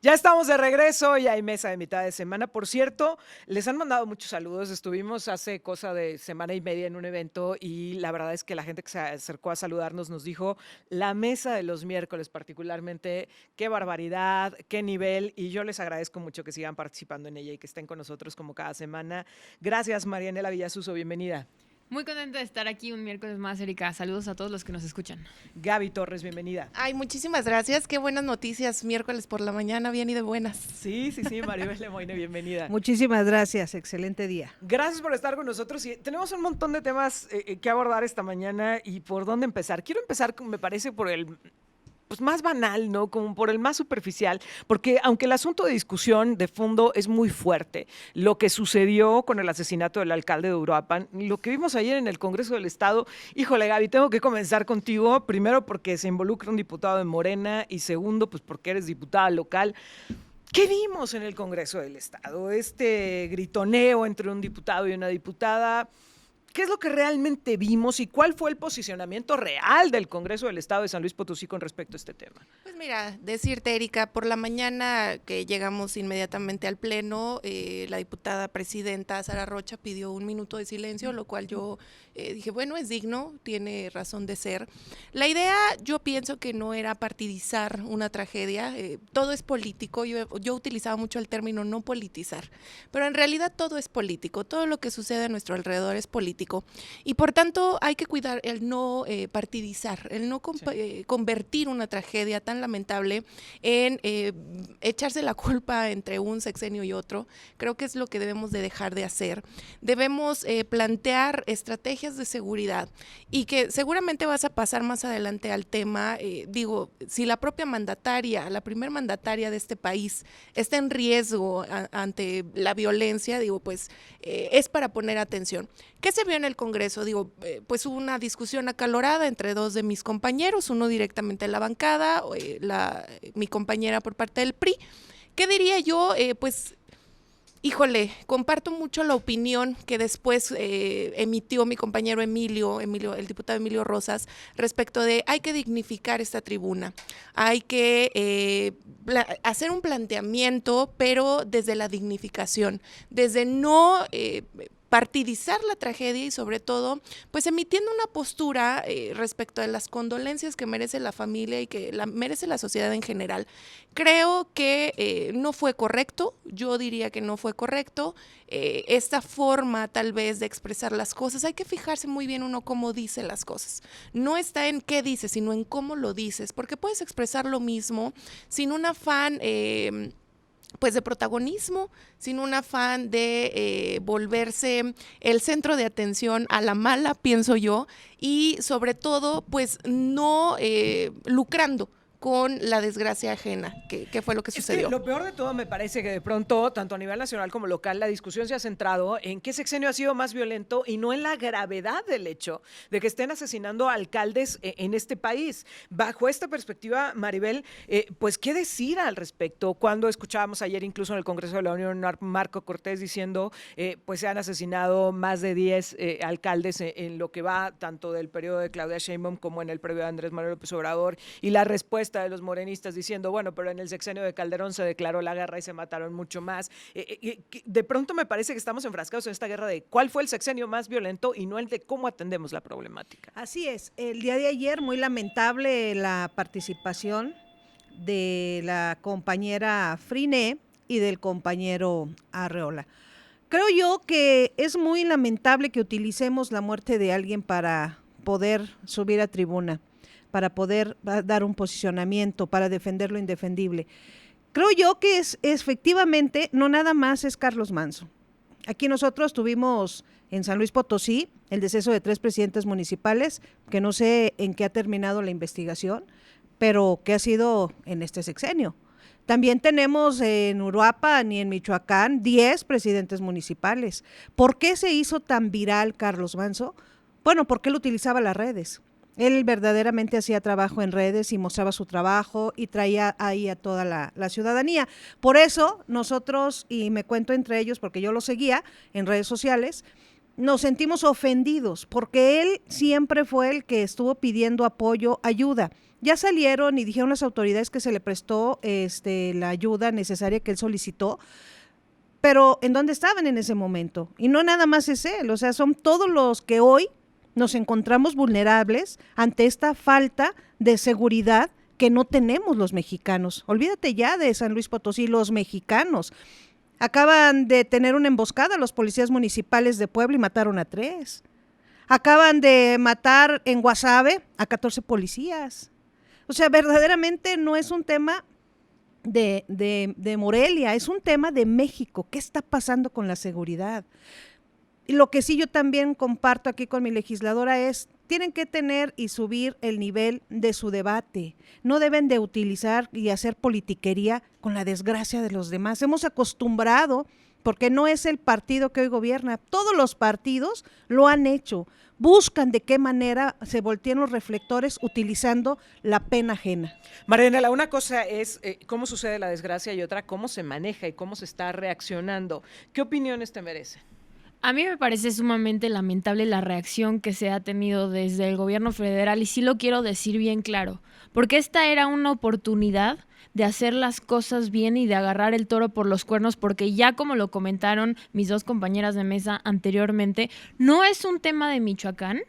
Ya estamos de regreso y hay mesa de mitad de semana. Por cierto, les han mandado muchos saludos. Estuvimos hace cosa de semana y media en un evento y la verdad es que la gente que se acercó a saludarnos nos dijo la mesa de los miércoles particularmente, qué barbaridad, qué nivel, y yo les agradezco mucho que sigan participando en ella y que estén con nosotros como cada semana. Gracias, Marianela Villasuso, bienvenida. Muy contenta de estar aquí un miércoles más, Erika. Saludos a todos los que nos escuchan. Gaby Torres, bienvenida. Ay, muchísimas gracias. Qué buenas noticias. Miércoles por la mañana, bien y de buenas. Sí, Maribel Lemoine, bienvenida. Muchísimas gracias, excelente día. Gracias por estar con nosotros y tenemos un montón de temas que abordar esta mañana y por dónde empezar. Quiero empezar, me parece, por el pues más banal, ¿no? Como por el más superficial, porque aunque el asunto de discusión de fondo es muy fuerte, lo que sucedió con el asesinato del alcalde de Uruapan, lo que vimos ayer en el Congreso del Estado, híjole, Gaby, tengo que comenzar contigo, primero porque se involucra un diputado de Morena y segundo, pues porque eres diputada local. ¿Qué vimos en el Congreso del Estado? Este gritoneo entre un diputado y una diputada. ¿Qué es lo que realmente vimos y cuál fue el posicionamiento real del Congreso del Estado de San Luis Potosí con respecto a este tema? Pues mira, decirte, Erika, por la mañana que llegamos inmediatamente al Pleno, la diputada presidenta Sara Rocha pidió un minuto de silencio, lo cual yo dije, bueno, es digno, tiene razón de ser. La idea, yo pienso que no era partidizar una tragedia, todo es político, yo utilizaba mucho el término no politizar, pero en realidad todo es político, todo lo que sucede a nuestro alrededor es político. Y por tanto hay que cuidar el no partidizar, el no convertir una tragedia tan lamentable en echarse la culpa entre un sexenio y otro. Creo que es lo que debemos de dejar de hacer. Debemos plantear estrategias de seguridad y que seguramente vas a pasar más adelante al tema. Si la propia mandataria, la primer mandataria de este país está en riesgo ante la violencia, pues es para poner atención. ¿Qué se vio en el Congreso? Pues hubo una discusión acalorada entre dos de mis compañeros, uno directamente en la bancada, mi compañera por parte del PRI. ¿Qué diría yo? Híjole, comparto mucho la opinión que después emitió mi compañero Emilio, el diputado Emilio Rosas, respecto de hay que dignificar esta tribuna, hay que hacer un planteamiento, pero desde la dignificación, desde no partidizar la tragedia y sobre todo, pues emitiendo una postura respecto de las condolencias que merece la familia y que merece la sociedad en general. Creo que no fue correcto, yo diría que no fue correcto, esta forma tal vez de expresar las cosas, hay que fijarse muy bien uno cómo dice las cosas, no está en qué dices, sino en cómo lo dices, porque puedes expresar lo mismo sin un afán pues de protagonismo, sin un afán de volverse el centro de atención a la mala, pienso yo, y sobre todo, pues no lucrando con la desgracia ajena, que fue lo que sucedió. Lo peor de todo me parece que de pronto, tanto a nivel nacional como local, la discusión se ha centrado en qué sexenio ha sido más violento y no en la gravedad del hecho de que estén asesinando a alcaldes en este país. Bajo esta perspectiva, Maribel, pues qué decir al respecto cuando escuchábamos ayer incluso en el Congreso de la Unión Marco Cortés diciendo pues se han asesinado más de 10 alcaldes en lo que va tanto del periodo de Claudia Sheinbaum como en el periodo de Andrés Manuel López Obrador, y la respuesta de los morenistas diciendo, bueno, pero en el sexenio de Calderón se declaró la guerra y se mataron mucho más. De pronto me parece que estamos enfrascados en esta guerra de cuál fue el sexenio más violento y no el de cómo atendemos la problemática. Así es, el día de ayer muy lamentable la participación de la compañera Friné y del compañero Arreola. Creo yo que es muy lamentable que utilicemos la muerte de alguien para poder subir a tribuna, para poder dar un posicionamiento, para defender lo indefendible. Creo yo que efectivamente no nada más es Carlos Manzo. Aquí nosotros tuvimos en San Luis Potosí el deceso de 3 presidentes municipales, que no sé en qué ha terminado la investigación, pero que ha sido en este sexenio. También tenemos en Uruapan y en Michoacán 10 presidentes municipales. ¿Por qué se hizo tan viral Carlos Manzo? Bueno, porque él utilizaba las redes. Él verdaderamente hacía trabajo en redes y mostraba su trabajo y traía ahí a toda la ciudadanía. Por eso nosotros, y me cuento entre ellos porque yo lo seguía en redes sociales, nos sentimos ofendidos porque él siempre fue el que estuvo pidiendo apoyo, ayuda. Ya salieron y dijeron las autoridades que se le prestó la ayuda necesaria que él solicitó, pero ¿en dónde estaban en ese momento? Y no nada más es él, o sea, son todos los que hoy nos encontramos vulnerables ante esta falta de seguridad que no tenemos los mexicanos. Olvídate ya de San Luis Potosí, los mexicanos. Acaban de tener una emboscada los policías municipales de Puebla y mataron a 3. Acaban de matar en Guasave a 14 policías. O sea, verdaderamente no es un tema de Morelia, es un tema de México. ¿Qué está pasando con la seguridad? Y lo que sí yo también comparto aquí con mi legisladora es, tienen que tener y subir el nivel de su debate. No deben de utilizar y hacer politiquería con la desgracia de los demás. Hemos acostumbrado, porque no es el partido que hoy gobierna, todos los partidos lo han hecho. Buscan de qué manera se volteen los reflectores utilizando la pena ajena. Marianela, una cosa es cómo sucede la desgracia y otra cómo se maneja y cómo se está reaccionando. ¿Qué opiniones te merece? A mí me parece sumamente lamentable la reacción que se ha tenido desde el gobierno federal y sí lo quiero decir bien claro, porque esta era una oportunidad de hacer las cosas bien y de agarrar el toro por los cuernos, porque ya como lo comentaron mis dos compañeras de mesa anteriormente, no es un tema de Michoacán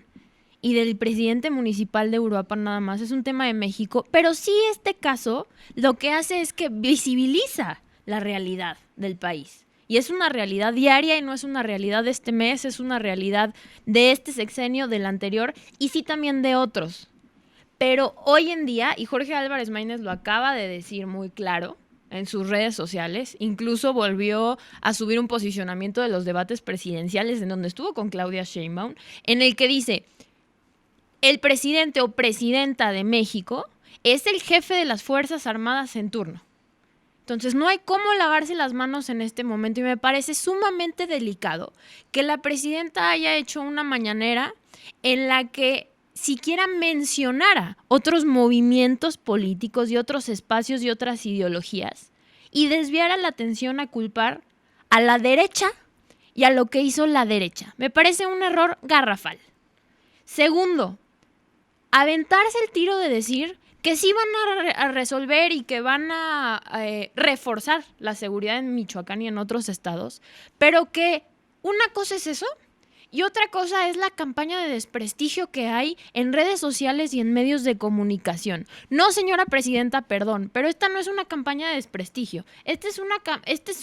y del presidente municipal de Uruapan nada más, es un tema de México, pero sí este caso lo que hace es que visibiliza la realidad del país. Y es una realidad diaria y no es una realidad de este mes, es una realidad de este sexenio, del anterior y sí también de otros. Pero hoy en día, y Jorge Álvarez Maínez lo acaba de decir muy claro en sus redes sociales, incluso volvió a subir un posicionamiento de los debates presidenciales en donde estuvo con Claudia Sheinbaum, en el que dice, el presidente o presidenta de México es el jefe de las Fuerzas Armadas en turno. Entonces no hay cómo lavarse las manos en este momento y me parece sumamente delicado que la presidenta haya hecho una mañanera en la que siquiera mencionara otros movimientos políticos y otros espacios y otras ideologías y desviara la atención a culpar a la derecha y a lo que hizo la derecha. Me parece un error garrafal. Segundo, aventarse el tiro de decir que sí van a resolver y que van a reforzar la seguridad en Michoacán y en otros estados, pero que una cosa es eso y otra cosa es la campaña de desprestigio que hay en redes sociales y en medios de comunicación. No, señora presidenta, perdón, pero esta no es una campaña de desprestigio. Esta es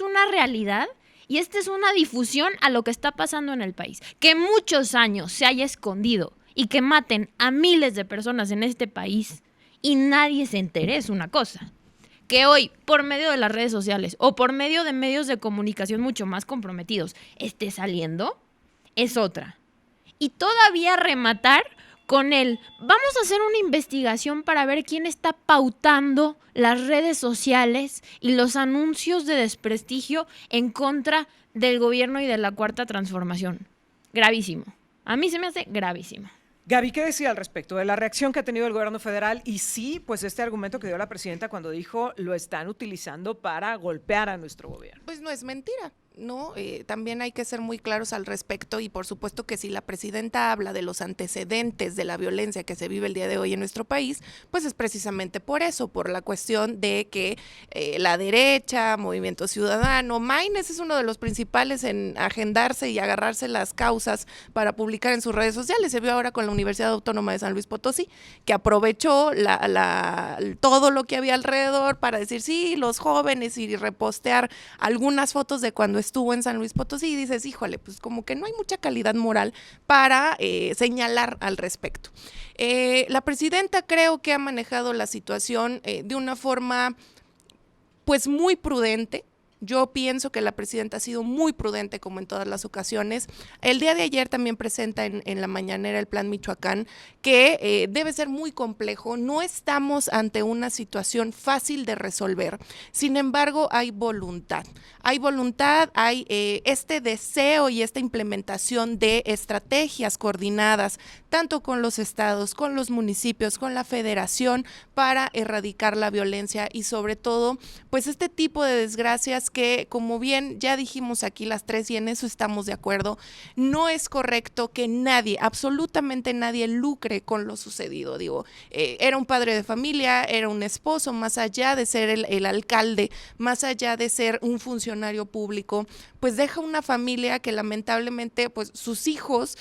una realidad y esta es una difusión a lo que está pasando en el país. Que muchos años se haya escondido y que maten a miles de personas en este país y nadie se entere es una cosa. Que hoy, por medio de las redes sociales o por medio de medios de comunicación mucho más comprometidos, esté saliendo, es otra. Y todavía rematar con él, vamos a hacer una investigación para ver quién está pautando las redes sociales y los anuncios de desprestigio en contra del gobierno y de la Cuarta Transformación. Gravísimo. A mí se me hace gravísimo. Gaby, ¿qué decía al respecto de la reacción que ha tenido el gobierno federal? Y sí, pues este argumento que dio la presidenta cuando dijo lo están utilizando para golpear a nuestro gobierno. Pues no es mentira, ¿no? También hay que ser muy claros al respecto y por supuesto que si la presidenta habla de los antecedentes de la violencia que se vive el día de hoy en nuestro país, pues es precisamente por eso, por la cuestión de que la derecha, Movimiento Ciudadano, Maínez es uno de los principales en agendarse y agarrarse las causas para publicar en sus redes sociales. Se vio ahora con la Universidad Autónoma de San Luis Potosí, que aprovechó todo lo que había alrededor para decir sí, los jóvenes y repostear algunas fotos de cuando estuvo en San Luis Potosí y dices, híjole, pues como que no hay mucha calidad moral para señalar al respecto. La presidenta creo que ha manejado la situación de una forma pues muy prudente. Yo pienso que la presidenta ha sido muy prudente como en todas las ocasiones. El día de ayer también presenta en la mañanera el Plan Michoacán, que debe ser muy complejo. No estamos ante una situación fácil de resolver. Sin embargo, hay voluntad. Hay este deseo y esta implementación de estrategias coordinadas, tanto con los estados, con los municipios, con la federación, para erradicar la violencia y sobre todo, pues este tipo de desgracias es que, como bien ya dijimos aquí las tres y en eso estamos de acuerdo, no es correcto que nadie, absolutamente nadie lucre con lo sucedido. Digo, era un padre de familia, era un esposo, más allá de ser el alcalde, más allá de ser un funcionario público, pues deja una familia que lamentablemente pues sus hijos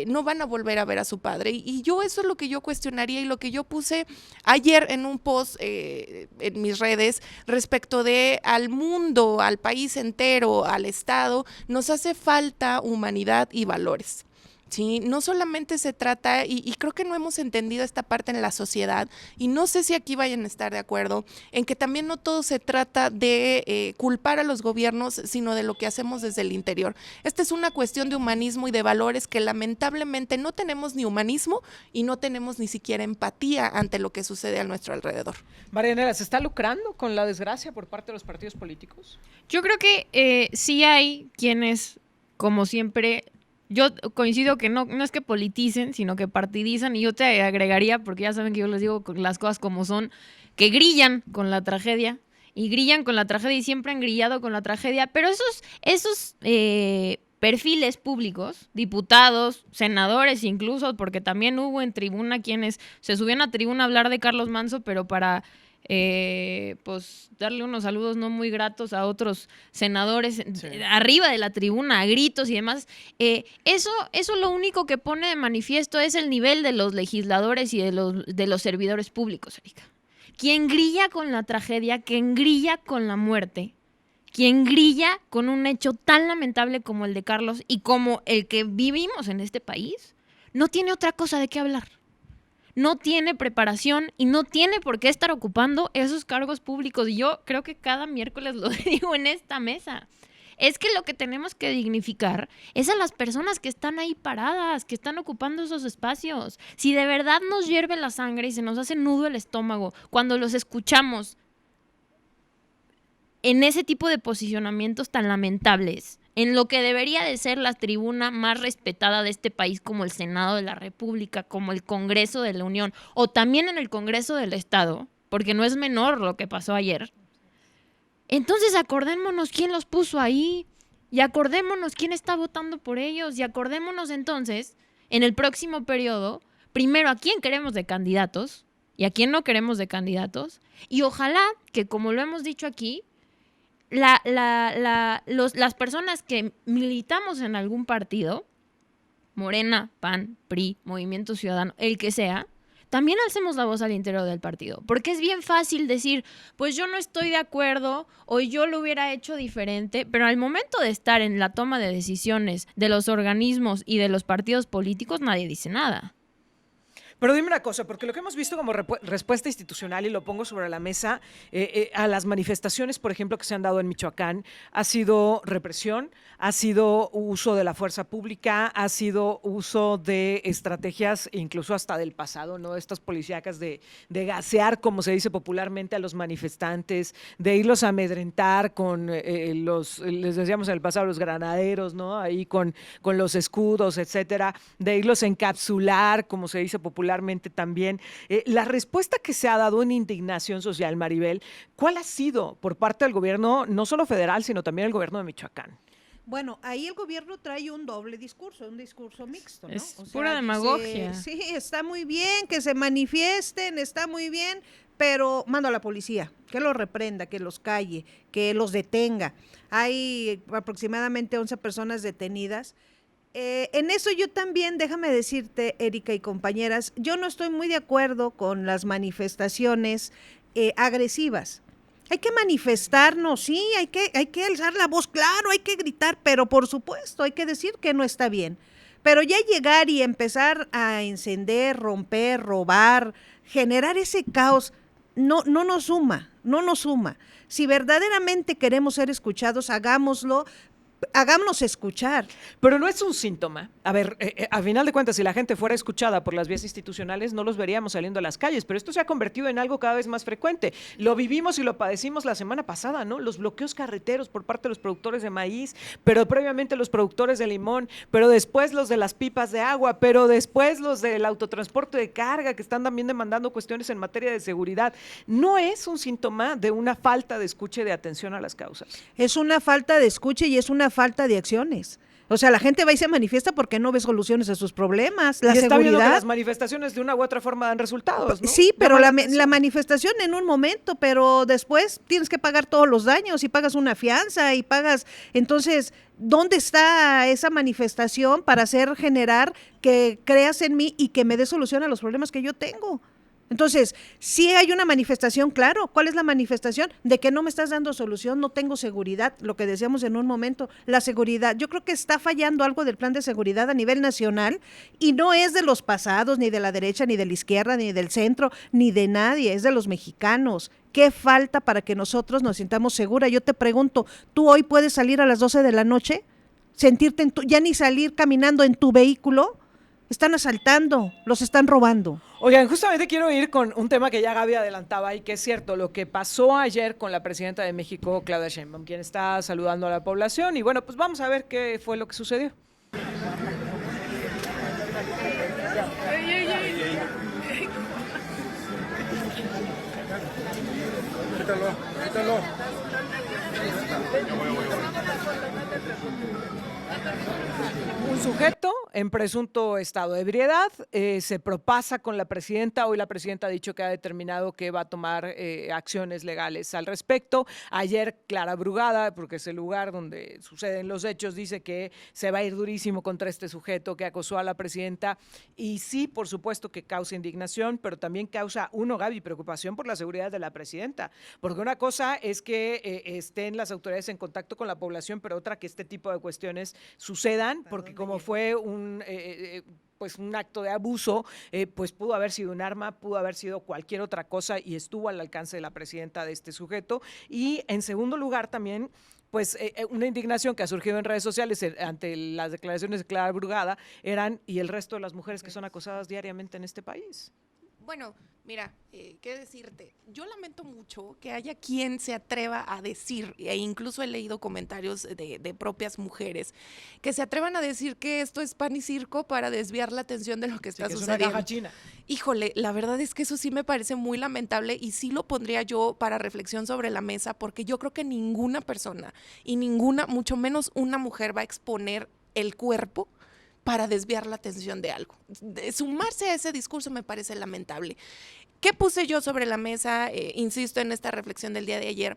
no van a volver a ver a su padre. Y yo eso es lo que yo cuestionaría y lo que yo puse ayer en un post en mis redes respecto de al mundo, al país entero, al Estado, nos hace falta humanidad y valores. Sí, no solamente se trata, y creo que no hemos entendido esta parte en la sociedad, y no sé si aquí vayan a estar de acuerdo, en que también no todo se trata de culpar a los gobiernos, sino de lo que hacemos desde el interior. Esta es una cuestión de humanismo y de valores que lamentablemente no tenemos ni humanismo y no tenemos ni siquiera empatía ante lo que sucede a nuestro alrededor. Marianela, ¿se está lucrando con la desgracia por parte de los partidos políticos? Yo creo que sí hay quienes, como siempre, yo coincido que no es que politicen, sino que partidizan, y yo te agregaría, porque ya saben que yo les digo las cosas como son, que grillan con la tragedia, y grillan con la tragedia, y siempre han grillado con la tragedia, pero esos perfiles públicos, diputados, senadores incluso, porque también hubo en tribuna quienes se subían a tribuna a hablar de Carlos Manso, pero para pues darle unos saludos no muy gratos a otros senadores arriba de la tribuna, a gritos y demás. Eso lo único que pone de manifiesto es el nivel de los legisladores y de los servidores públicos, Erika. Quien grilla con la tragedia, quien grilla con la muerte, quien grilla con un hecho tan lamentable como el de Carlos y como el que vivimos en este país, no tiene otra cosa de qué hablar. No tiene preparación y no tiene por qué estar ocupando esos cargos públicos. Y yo creo que cada miércoles lo digo en esta mesa. Es que lo que tenemos que dignificar es a las personas que están ahí paradas, que están ocupando esos espacios. Si de verdad nos hierve la sangre y se nos hace nudo el estómago cuando los escuchamos en ese tipo de posicionamientos tan lamentables, en lo que debería de ser la tribuna más respetada de este país, como el Senado de la República, como el Congreso de la Unión, o también en el Congreso del Estado, porque no es menor lo que pasó ayer. Entonces acordémonos quién los puso ahí, y acordémonos quién está votando por ellos, y acordémonos entonces, en el próximo periodo, primero a quién queremos de candidatos, y a quién no queremos de candidatos, y ojalá que, como lo hemos dicho aquí, las personas que militamos en algún partido, Morena, PAN, PRI, Movimiento Ciudadano, el que sea, también alcemos la voz al interior del partido. Porque es bien fácil decir, pues yo no estoy de acuerdo o yo lo hubiera hecho diferente, pero al momento de estar en la toma de decisiones de los organismos y de los partidos políticos, nadie dice nada. Pero dime una cosa, porque lo que hemos visto como respuesta institucional, y lo pongo sobre la mesa, a las manifestaciones, por ejemplo, que se han dado en Michoacán, ha sido represión, ha sido uso de la fuerza pública, ha sido uso de estrategias incluso hasta del pasado, ¿no? Estas policíacas de gasear, como se dice popularmente, a los manifestantes, de irlos a amedrentar con les decíamos en el pasado, los granaderos, ¿no? Ahí con los escudos, etcétera, de irlos a encapsular, como se dice popularmente también. La respuesta que se ha dado en indignación social, Maribel, ¿cuál ha sido por parte del gobierno, no solo federal, sino también el gobierno de Michoacán? Bueno, ahí el gobierno trae un doble discurso, un discurso mixto, ¿no? Es pura demagogia. Sí, está muy bien que se manifiesten, está muy bien, pero mando a la policía, que los reprenda, que los calle, que los detenga. Hay aproximadamente 11 personas detenidas. En eso yo también, déjame decirte, Erika y compañeras, yo no estoy muy de acuerdo con las manifestaciones agresivas. Hay que manifestarnos, sí, hay que alzar la voz, claro, hay que gritar, pero por supuesto hay que decir que no está bien. Pero ya llegar y empezar a encender, romper, robar, generar ese caos, no nos suma. Si verdaderamente queremos ser escuchados, hagámoslo, hagámonos escuchar. Pero no es un síntoma. A ver, a final de cuentas, si la gente fuera escuchada por las vías institucionales, no los veríamos saliendo a las calles, pero esto se ha convertido en algo cada vez más frecuente. Lo vivimos y lo padecimos la semana pasada, ¿no? Los bloqueos carreteros por parte de los productores de maíz, pero previamente los productores de limón, pero después los de las pipas de agua, pero después los del autotransporte de carga, que están también demandando cuestiones en materia de seguridad. No es un síntoma de una falta de escucha y de atención a las causas. Es una falta de escucha y es una falta de acciones. O sea, la gente va y se manifiesta porque no ve soluciones a sus problemas. La y está viendo que seguridad. las manifestaciones de una u otra forma dan resultados, ¿no? Sí, pero la manifestación en un momento, pero después tienes que pagar todos los daños y pagas una fianza y pagas. Entonces, ¿dónde está esa manifestación para generar que creas en mí y que me dé solución a los problemas que yo tengo? Entonces, sí hay una manifestación, claro. ¿Cuál es la manifestación? De que no me estás dando solución, no tengo seguridad, lo que decíamos en un momento, la seguridad. Yo creo que está fallando algo del plan de seguridad a nivel nacional y no es de los pasados, ni de la derecha, ni de la izquierda, ni del centro, ni de nadie, es de los mexicanos. ¿Qué falta para que nosotros nos sintamos seguras? Yo te pregunto, ¿tú hoy puedes salir a las 12 de la noche? ¿Sentirte ya ni salir caminando en tu vehículo? Están asaltando, los están robando. Oigan, justamente quiero ir con un tema que ya Gaby adelantaba y que es cierto, lo que pasó ayer con la presidenta de México, Claudia Sheinbaum, quien está saludando a la población. Y bueno, pues vamos a ver qué fue lo que sucedió. Quítalo. Un sujeto en presunto estado de ebriedad se propasa con la presidenta. Hoy la presidenta ha dicho que ha determinado que va a tomar acciones legales al respecto. Ayer Clara Brugada, porque es el lugar donde suceden los hechos, dice que se va a ir durísimo contra este sujeto que acosó a la presidenta. Y sí, por supuesto que causa indignación, pero también causa, Gaby, preocupación por la seguridad de la presidenta. Porque una cosa es que estén las autoridades en contacto con la población, pero otra que este tipo de cuestiones sucedan, porque como fue un acto de abuso, pues pudo haber sido un arma, pudo haber sido cualquier otra cosa y estuvo al alcance de la presidenta de este sujeto. Y en segundo lugar también, pues una indignación que ha surgido en redes sociales ante las declaraciones de Clara Brugada y el resto de las mujeres que son acosadas diariamente en este país. Bueno, mira, ¿qué decirte? Yo lamento mucho que haya quien se atreva a decir, e incluso he leído comentarios de propias mujeres, que se atrevan a decir que esto es pan y circo para desviar la atención de lo que está sucediendo. Es una caja china. Híjole, la verdad es que eso sí me parece muy lamentable y sí lo pondría yo para reflexión sobre la mesa, porque yo creo que ninguna persona y ninguna, mucho menos una mujer, va a exponer el cuerpo para desviar la atención de algo. Sumarse a ese discurso me parece lamentable. ¿Qué puse yo sobre la mesa? Insisto en esta reflexión del día de ayer.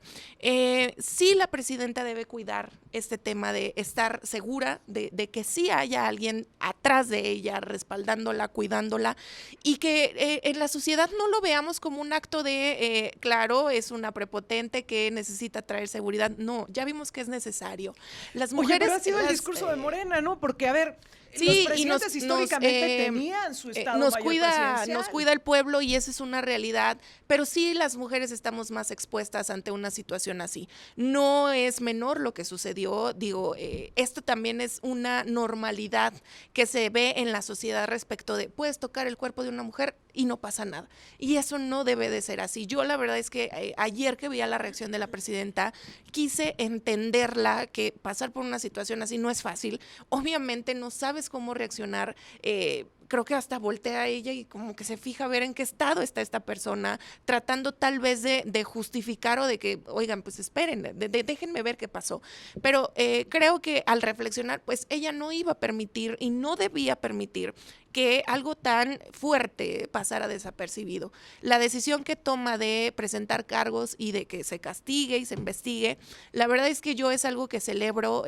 Sí, la presidenta debe cuidar este tema de estar segura de que sí haya alguien atrás de ella, respaldándola, cuidándola, y que en la sociedad no lo veamos como un acto de, claro, es una prepotente que necesita traer seguridad. No, ya vimos que es necesario. Las mujeres... Oye, pero ha sido el discurso de Morena, ¿no? Porque, a ver... Sí, los presidentes históricamente tenían su estado mayor presidencial. Nos cuida el pueblo y esa es una realidad, pero sí las mujeres estamos más expuestas ante una situación así. No es menor lo que sucedió, digo, esto también es una normalidad que se ve en la sociedad respecto de, puedes tocar el cuerpo de una mujer y no pasa nada. Y eso no debe de ser así. Yo la verdad es que ayer que veía la reacción de la presidenta, quise entenderla, que pasar por una situación así no es fácil. Obviamente no sabes cómo reaccionar, creo que hasta voltea a ella y como que se fija a ver en qué estado está esta persona, tratando tal vez de justificar o de que, oigan, pues esperen, déjenme ver qué pasó. Pero creo que al reflexionar, pues ella no iba a permitir y no debía permitir que algo tan fuerte pasara desapercibido. La decisión que toma de presentar cargos y de que se castigue y se investigue, la verdad es que yo es algo que celebro.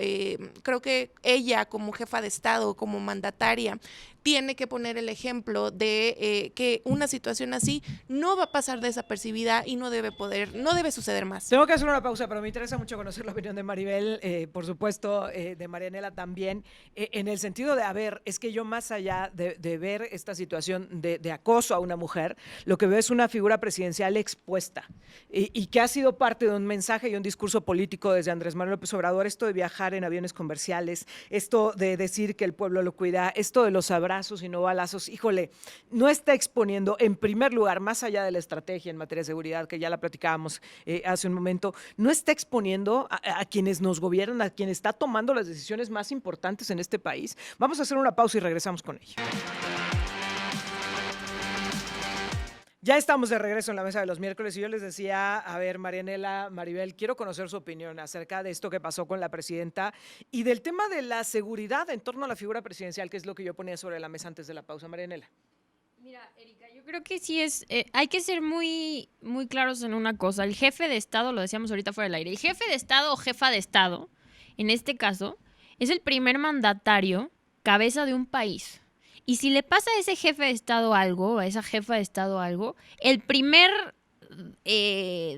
Creo que ella como jefa de Estado, como mandataria, tiene que poner el ejemplo de que una situación así no va a pasar desapercibida y no debe suceder más. Tengo que hacer una pausa, pero me interesa mucho conocer la opinión de Maribel, por supuesto, de Marianela también, en el sentido de, a ver, es que yo más allá de de ver esta situación de acoso a una mujer, lo que veo es una figura presidencial expuesta y que ha sido parte de un mensaje y un discurso político desde Andrés Manuel López Obrador, esto de viajar en aviones comerciales, esto de decir que el pueblo lo cuida, esto de los abrazos y no balazos. Híjole, no está exponiendo, en primer lugar, más allá de la estrategia en materia de seguridad, que ya la platicábamos hace un momento, no está exponiendo a quienes nos gobiernan, a quien está tomando las decisiones más importantes en este país. Vamos a hacer una pausa y regresamos con ella. Ya estamos de regreso en la mesa de los miércoles y yo les decía, a ver, Marianela, Maribel, quiero conocer su opinión acerca de esto que pasó con la presidenta y del tema de la seguridad en torno a la figura presidencial, que es lo que yo ponía sobre la mesa antes de la pausa. Marianela. Mira, Erika, yo creo que sí hay que ser muy, muy claros en una cosa. El jefe de Estado, lo decíamos ahorita fuera del aire, el jefe de Estado o jefa de Estado, en este caso, es el primer mandatario, cabeza de un país. Y si le pasa a ese jefe de Estado algo, a esa jefa de Estado algo, el primer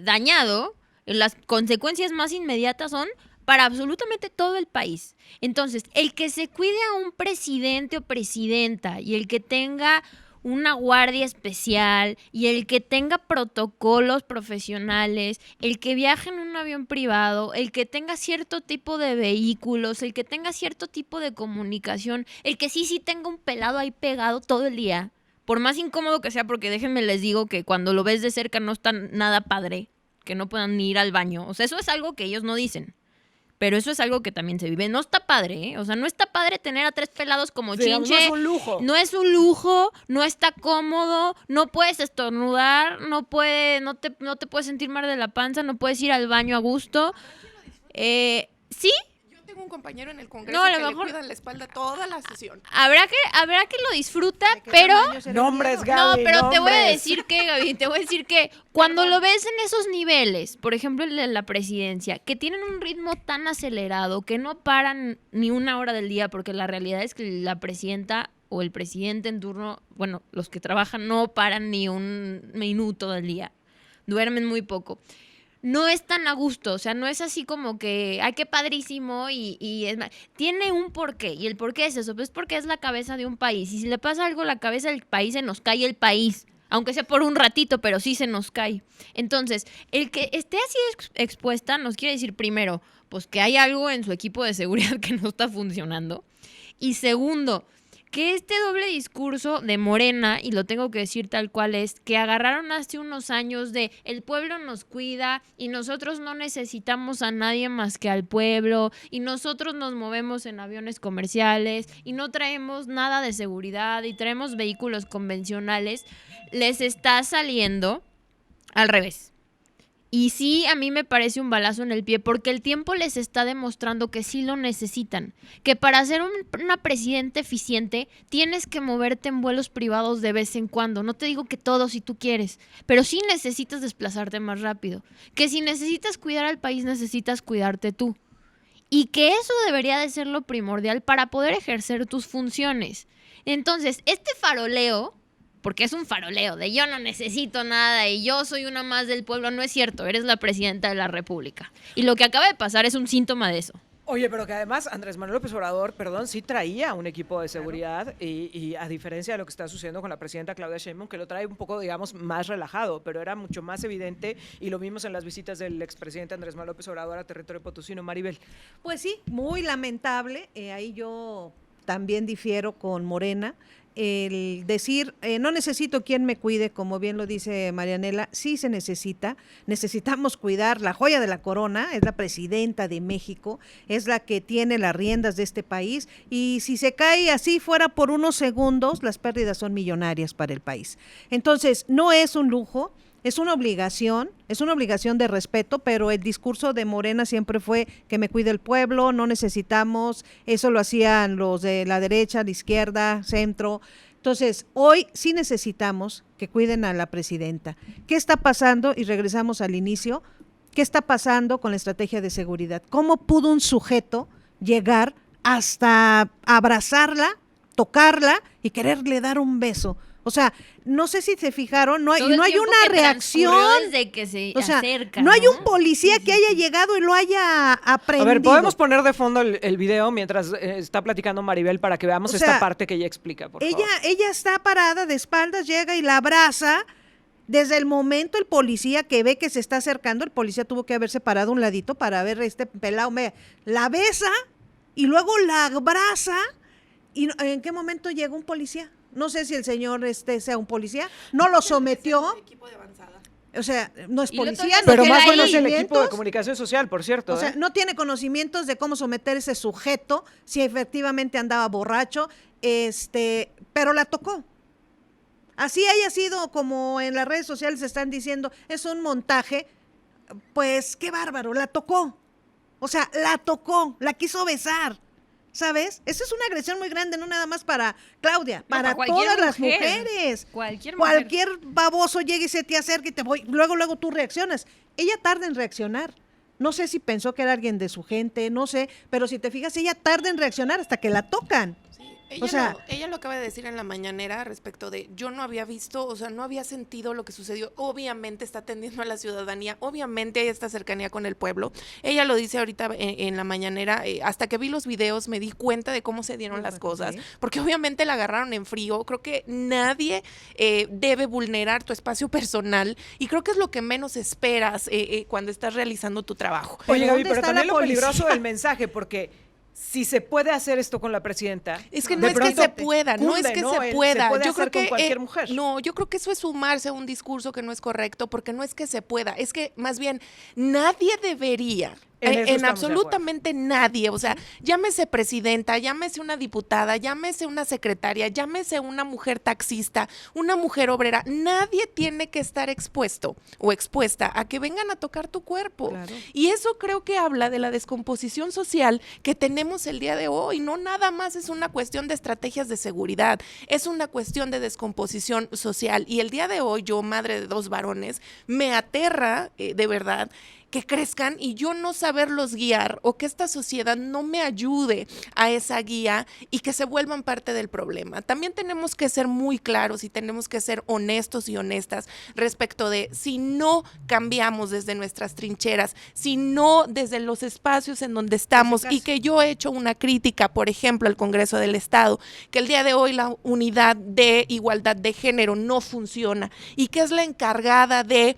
dañado, las consecuencias más inmediatas son para absolutamente todo el país. Entonces, el que se cuide a un presidente o presidenta y el que tenga una guardia especial y el que tenga protocolos profesionales, el que viaje en un avión privado, el que tenga cierto tipo de vehículos, el que tenga cierto tipo de comunicación, el que sí tenga un pelado ahí pegado todo el día, por más incómodo que sea, porque déjenme les digo que cuando lo ves de cerca no está nada padre, que no puedan ni ir al baño. O sea, eso es algo que ellos no dicen. Pero eso es algo que también se vive. No está padre, ¿eh? O sea, no está padre tener a 3 pelados como Chinche. No es un lujo. No es un lujo, no está cómodo, no puedes estornudar, no te puedes sentir mal de la panza, no puedes ir al baño a gusto. ¿Sí? Tengo un compañero en el Congreso No, a lo que mejor le cuida la espalda toda la sesión. Habrá que lo disfruta, pero Nombres, Gaby, no, pero te voy a nombres. decir que, Gaby, cuando lo ves en esos niveles, por ejemplo el de la presidencia, que tienen un ritmo tan acelerado que no paran ni una hora del día, porque la realidad es que la presidenta o el presidente en turno, bueno, los que trabajan no paran ni un minuto del día, duermen muy poco. No es tan a gusto, o sea, no es así como que, ay, qué padrísimo y es más. Tiene un porqué, y el porqué es eso, pues porque es la cabeza de un país, y si le pasa algo a la cabeza del país, se nos cae el país, aunque sea por un ratito, pero sí se nos cae. Entonces, el que esté así expuesta nos quiere decir, primero, pues que hay algo en su equipo de seguridad que no está funcionando, y segundo, que este doble discurso de Morena, y lo tengo que decir tal cual es, que agarraron hace unos años de el pueblo nos cuida y nosotros no necesitamos a nadie más que al pueblo y nosotros nos movemos en aviones comerciales y no traemos nada de seguridad y traemos vehículos convencionales, les está saliendo al revés. Y sí, a mí me parece un balazo en el pie porque el tiempo les está demostrando que sí lo necesitan. Que para ser una presidenta eficiente tienes que moverte en vuelos privados de vez en cuando. No te digo que todo si tú quieres, pero sí necesitas desplazarte más rápido. Que si necesitas cuidar al país, necesitas cuidarte tú. Y que eso debería de ser lo primordial para poder ejercer tus funciones. Entonces, este faroleo, porque es un faroleo de yo no necesito nada y yo soy una más del pueblo, no es cierto, eres la presidenta de la República. Y lo que acaba de pasar es un síntoma de eso. Oye, pero que además Andrés Manuel López Obrador, sí traía un equipo de seguridad y a diferencia de lo que está sucediendo con la presidenta Claudia Sheinbaum, que lo trae un poco, digamos, más relajado, pero era mucho más evidente y lo vimos en las visitas del expresidente Andrés Manuel López Obrador a territorio potosino. Maribel. Pues sí, muy lamentable. Ahí yo también difiero con Morena. El decir, no necesito quien me cuide, como bien lo dice Marianela, sí se necesitamos cuidar la joya de la corona, es la presidenta de México, es la que tiene las riendas de este país y si se cae así fuera por unos segundos, las pérdidas son millonarias para el país. Entonces, no es un lujo, es una obligación de respeto, pero el discurso de Morena siempre fue que me cuide el pueblo, no necesitamos, eso lo hacían los de la derecha, la izquierda, centro. Entonces, hoy sí necesitamos que cuiden a la presidenta. ¿Qué está pasando? Y regresamos al inicio, ¿qué está pasando con la estrategia de seguridad? ¿Cómo pudo un sujeto llegar hasta abrazarla, tocarla y quererle dar un beso? O sea, no sé si se fijaron, no hay, Todo el no hay tiempo una que reacción. transcurrió desde que se O sea, acerca, no hay un policía que haya llegado y lo haya A aprendido. ver, podemos poner de fondo el video mientras está platicando Maribel para que veamos O sea, esta parte que ella explica, por favor. Ella está parada de espaldas, llega y la abraza. Desde el momento el policía que ve que se está acercando, el policía tuvo que haberse parado a un ladito para ver este pelado, la besa y luego la abraza. ¿Y en qué momento llega un policía? No sé si el señor sea un policía. No lo sometió. O sea, no es Y el otro policía. día no Pero tiene más bueno es el equipo de conocimientos. comunicación social, por cierto. O sea, no tiene conocimientos de cómo someter ese sujeto, si efectivamente andaba borracho, pero la tocó. Así haya sido como en las redes sociales están diciendo, es un montaje, pues qué bárbaro, la tocó. O sea, la tocó, la quiso besar. ¿Sabes? Esa es una agresión muy grande, no nada más para Claudia, para cualquier todas las mujer. mujeres. Cualquier mujer. Cualquier baboso llega y se te acerca y luego tú reaccionas. Ella tarda en reaccionar. No sé si pensó que era alguien de su gente, no sé, pero si te fijas, ella tarda en reaccionar hasta que la tocan. Ella lo acaba de decir en la mañanera respecto de yo no había visto, o sea, no había sentido lo que sucedió. Obviamente está atendiendo a la ciudadanía, obviamente hay esta cercanía con el pueblo. Ella lo dice ahorita en la mañanera, hasta que vi los videos me di cuenta de cómo se dieron las cosas, porque obviamente la agarraron en frío. Creo que nadie debe vulnerar tu espacio personal y creo que es lo que menos esperas cuando estás realizando tu trabajo. Oye, Gaby, ¿dónde pero está también la lo policía? peligroso del mensaje, porque si se puede hacer esto con la presidenta. Es que de no es que pronto se pueda, no es cunde, que ¿no? se pueda. Se puede Yo hacer creo que con cualquier mujer. no, yo creo que eso es sumarse a un discurso que no es correcto, porque no es que se pueda, es que más bien nadie debería. En eso En estamos de absolutamente nadie, o sea, llámese presidenta, llámese una diputada, llámese una secretaria, llámese una mujer taxista, una mujer obrera, nadie tiene que estar expuesto o expuesta a que vengan a tocar tu cuerpo. Claro. Y eso creo que habla de la descomposición social que tenemos el día de hoy. No nada más es una cuestión de estrategias de seguridad, es una cuestión de descomposición social. Y el día de hoy, yo, madre de 2 varones, me aterra de verdad que crezcan y yo no saberlos guiar, o que esta sociedad no me ayude a esa guía y que se vuelvan parte del problema. También tenemos que ser muy claros y tenemos que ser honestos y honestas respecto de si no cambiamos desde nuestras trincheras, si no desde los espacios en donde estamos, y que yo he hecho una crítica, por ejemplo, al Congreso del Estado, que el día de hoy la unidad de igualdad de género no funciona y que es la encargada de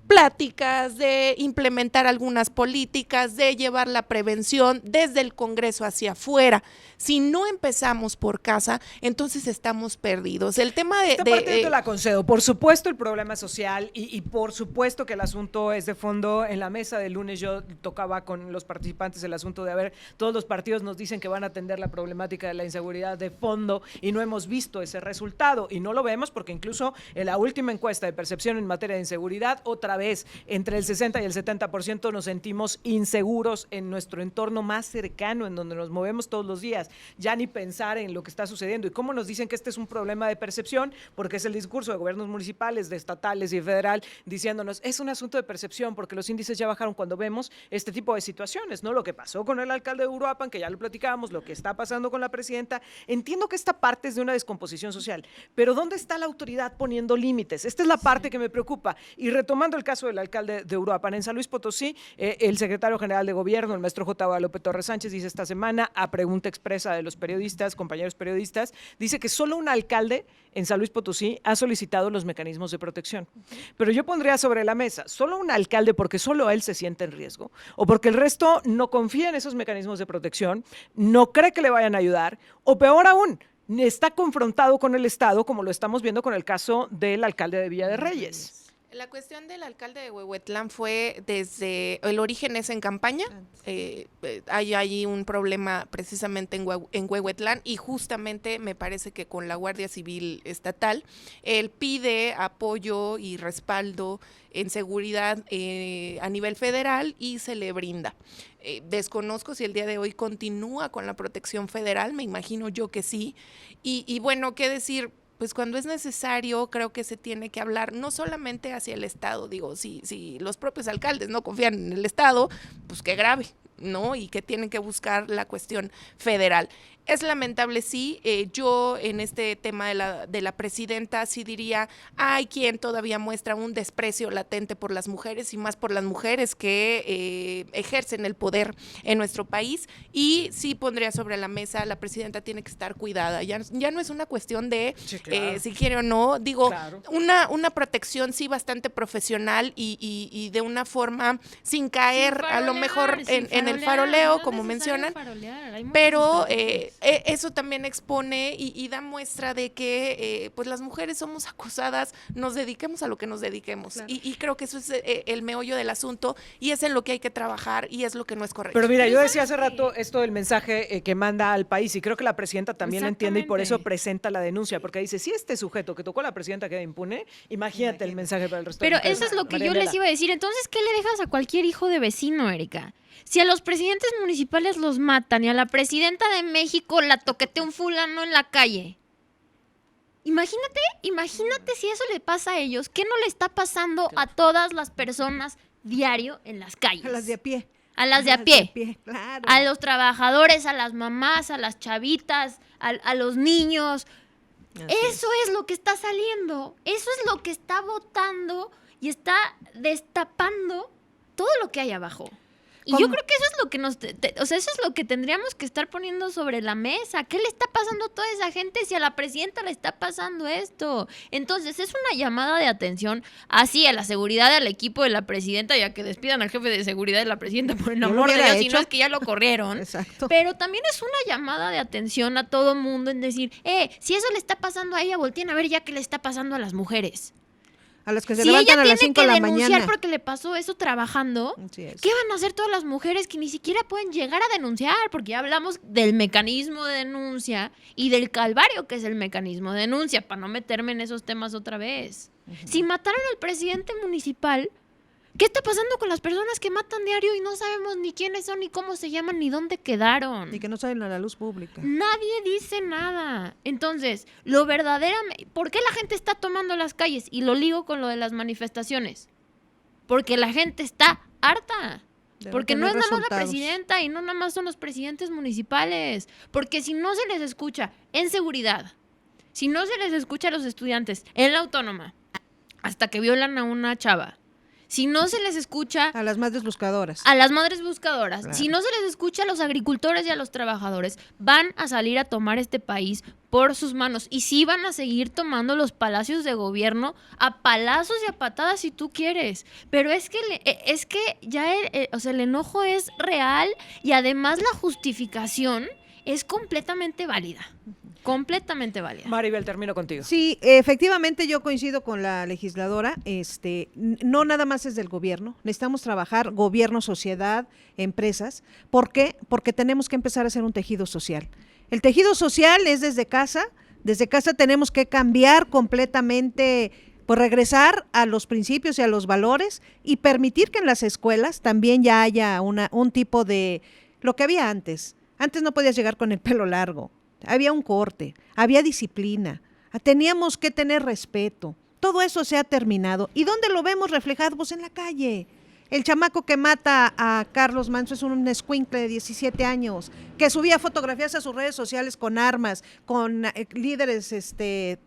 pláticas, de implementar algunas políticas, de llevar la prevención desde el Congreso hacia afuera. Si no empezamos por casa, entonces estamos perdidos. El tema de... Esta parte yo te la concedo. Por supuesto el problema es social y por supuesto que el asunto es de fondo. En la mesa del lunes yo tocaba con los participantes el asunto de, a ver, todos los partidos nos dicen que van a atender la problemática de la inseguridad de fondo y no hemos visto ese resultado. Y no lo vemos porque incluso en la última encuesta de percepción en materia de inseguridad, otra vez, entre el 60 y el 70% nos sentimos inseguros en nuestro entorno más cercano, en donde nos movemos todos los días. Ya ni pensar en lo que está sucediendo. Y cómo nos dicen que este es un problema de percepción, porque es el discurso de gobiernos municipales, de estatales y federal, diciéndonos, es un asunto de percepción, porque los índices ya bajaron cuando vemos este tipo de situaciones, ¿no? Lo que pasó con el alcalde de Uruapan, que ya lo platicábamos, lo que está pasando con la presidenta. Entiendo que esta parte es de una descomposición social, pero ¿dónde está la autoridad poniendo límites? Esta es la parte que me preocupa. Y retomando el caso del alcalde de Uruapan, en San Luis Potosí, el secretario general de gobierno, el maestro J. Guadalupe Torres Sánchez, dice esta semana, a pregunta expresa de los periodistas, compañeros periodistas, dice que solo un alcalde en San Luis Potosí ha solicitado los mecanismos de protección. Pero yo pondría sobre la mesa, solo un alcalde porque solo él se siente en riesgo, o porque el resto no confía en esos mecanismos de protección, no cree que le vayan a ayudar, o peor aún, está confrontado con el Estado, como lo estamos viendo con el caso del alcalde de Villa de Reyes. La cuestión del alcalde de Huehuetlán fue desde, el origen es en campaña, hay allí un problema precisamente en Huehuetlán, y justamente me parece que con la Guardia Civil Estatal, él pide apoyo y respaldo en seguridad a nivel federal y se le brinda. Desconozco si el día de hoy continúa con la protección federal, me imagino yo que sí, y bueno, qué decir. Pues cuando es necesario, creo que se tiene que hablar no solamente hacia el Estado, digo, si los propios alcaldes no confían en el Estado, pues qué grave, ¿no? Y que tienen que buscar la cuestión federal. Es lamentable, sí. Yo en este tema de la presidenta sí diría, hay quien todavía muestra un desprecio latente por las mujeres y más por las mujeres que ejercen el poder en nuestro país, y sí pondría sobre la mesa, la presidenta tiene que estar cuidada. Ya no es una cuestión de Sí, claro. si quiere o no, digo, Claro. una protección sí bastante profesional y de una forma sin caer a lo mejor en el faroleo, como mencionan. Pero eso también expone y da muestra de que pues las mujeres somos acosadas, nos dediquemos a lo que nos dediquemos. Claro. Y creo que eso es el meollo del asunto y es en lo que hay que trabajar y es lo que no es correcto. Pero mira, Pero yo ¿sabes decía hace qué? rato esto del mensaje que manda al país, y creo que la presidenta también lo entiende y por eso Exactamente. presenta la denuncia, porque dice, si este sujeto que tocó a la presidenta queda impune, imagínate el mensaje para el resto Pero de mujeres. eso es lo que María yo les Elena. iba a decir. Entonces, ¿qué le dejas a cualquier hijo de vecino, Erika? Si a los presidentes municipales los matan y a la presidenta de México la toquetea un fulano en la calle. Imagínate si eso le pasa a ellos. ¿Qué no le está pasando a todas las personas diario en las calles? A las de a pie. A las de a pie. Claro. A los trabajadores, a las mamás, a las chavitas, a los niños. Así Eso es lo que está saliendo. Eso es lo que está botando y está destapando todo lo que hay abajo. Y yo ¿Cómo? creo que eso es lo que eso es lo que tendríamos que estar poniendo sobre la mesa. ¿Qué le está pasando a toda esa gente si a la presidenta le está pasando esto? Entonces, es una llamada de atención así a la seguridad del equipo de la presidenta, ya que despidan al jefe de seguridad de la presidenta por el Yo lo amor de hubiera Dios, y hecho. no es que ya lo corrieron. Exacto. Pero también es una llamada de atención a todo mundo en decir, si eso le está pasando a ella, volteen a ver ya qué le está pasando a las mujeres. A las que se Si ella levantan a las tiene 5 que de la denunciar mañana. porque le pasó eso trabajando, Así es. ¿qué van a hacer todas las mujeres que ni siquiera pueden llegar a denunciar? Porque ya hablamos del mecanismo de denuncia y del calvario que es el mecanismo de denuncia, para no meterme en esos temas otra vez. Si mataron al presidente municipal, ¿qué está pasando con las personas que matan diario y no sabemos ni quiénes son, ni cómo se llaman, ni dónde quedaron? Y que no salen a la luz pública. Nadie dice nada. Entonces, lo verdaderamente... ¿Por qué la gente está tomando las calles? Y lo ligo con lo de las manifestaciones. Porque la gente está harta. De Porque no tener es nada más la resultados. presidenta y no nada más son los presidentes municipales. Porque si no se les escucha en seguridad, si no se les escucha a los estudiantes en la autónoma, hasta que violan a una chava, si no se les escucha A las madres buscadoras. a las madres buscadoras, Claro. si no se les escucha a los agricultores y a los trabajadores, van a salir a tomar este país por sus manos y sí van a seguir tomando los palacios de gobierno a palazos y a patadas si tú quieres, pero es que ya el enojo es real y además la justificación es completamente válida. Completamente válida. Maribel, termino contigo. Sí, efectivamente yo coincido con la legisladora, no nada más es del gobierno, necesitamos trabajar gobierno, sociedad, empresas. ¿Por qué? Porque tenemos que empezar a hacer un tejido social. El tejido social es desde casa tenemos que cambiar completamente, pues regresar a los principios y a los valores y permitir que en las escuelas también ya haya un tipo de, lo que había antes. Antes no podías llegar con el pelo largo. Había un corte, había disciplina, teníamos que tener respeto. Todo eso se ha terminado. ¿Y dónde lo vemos reflejado? Pues en la calle. El chamaco que mata a Carlos Manso es un escuincle de 17 años, que subía fotografías a sus redes sociales con armas, con líderes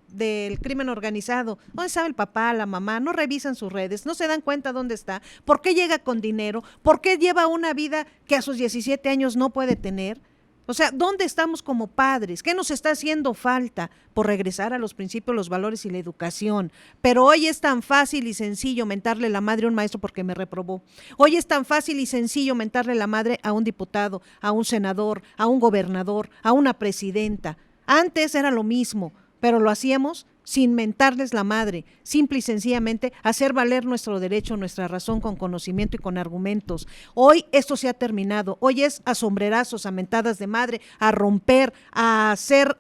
del crimen organizado. ¿Dónde sabe el papá, la mamá? No revisan sus redes, no se dan cuenta dónde está. ¿Por qué llega con dinero? ¿Por qué lleva una vida que a sus 17 años no puede tener? O sea, ¿dónde estamos como padres? ¿Qué nos está haciendo falta por regresar a los principios, los valores y la educación? Pero hoy es tan fácil y sencillo mentarle la madre a un maestro porque me reprobó. Hoy es tan fácil y sencillo mentarle la madre a un diputado, a un senador, a un gobernador, a una presidenta. Antes era lo mismo, pero lo hacíamos sin mentarles la madre, simple y sencillamente hacer valer nuestro derecho, nuestra razón con conocimiento y con argumentos. Hoy esto se ha terminado, hoy es a sombrerazos, a mentadas de madre, a romper, a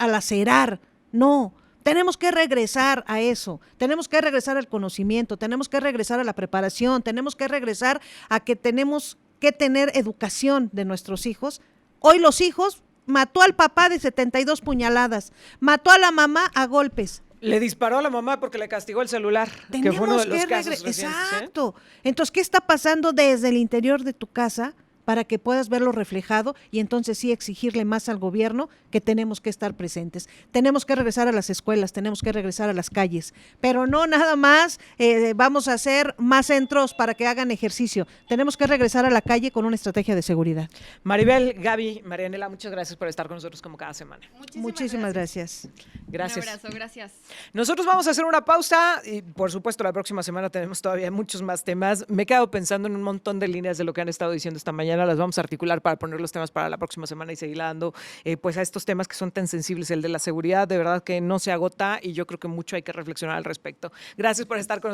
lacerar. No, tenemos que regresar a eso, tenemos que regresar al conocimiento, tenemos que regresar a la preparación, tenemos que regresar a que tenemos que tener educación de nuestros hijos. Hoy los hijos mató al papá de 72 puñaladas, mató a la mamá a golpes. Le disparó a la mamá porque le castigó el celular, que fue uno de los casos recientes. Exacto. Entonces, ¿qué está pasando desde el interior de tu casa? para que puedas verlo reflejado y entonces sí exigirle más al gobierno que tenemos que estar presentes. Tenemos que regresar a las escuelas, tenemos que regresar a las calles, pero no nada más vamos a hacer más centros para que hagan ejercicio. Tenemos que regresar a la calle con una estrategia de seguridad. Maribel, Gaby, Marianela, muchas gracias por estar con nosotros como cada semana. Muchísimas gracias. Gracias. Un abrazo, gracias. Nosotros vamos a hacer una pausa y por supuesto la próxima semana tenemos todavía muchos más temas. Me he quedado pensando en un montón de líneas de lo que han estado diciendo esta mañana. Las vamos a articular para poner los temas para la próxima semana y seguir dando pues a estos temas que son tan sensibles. El de la seguridad de verdad que no se agota y yo creo que mucho hay que reflexionar al respecto. Gracias por estar con nosotros.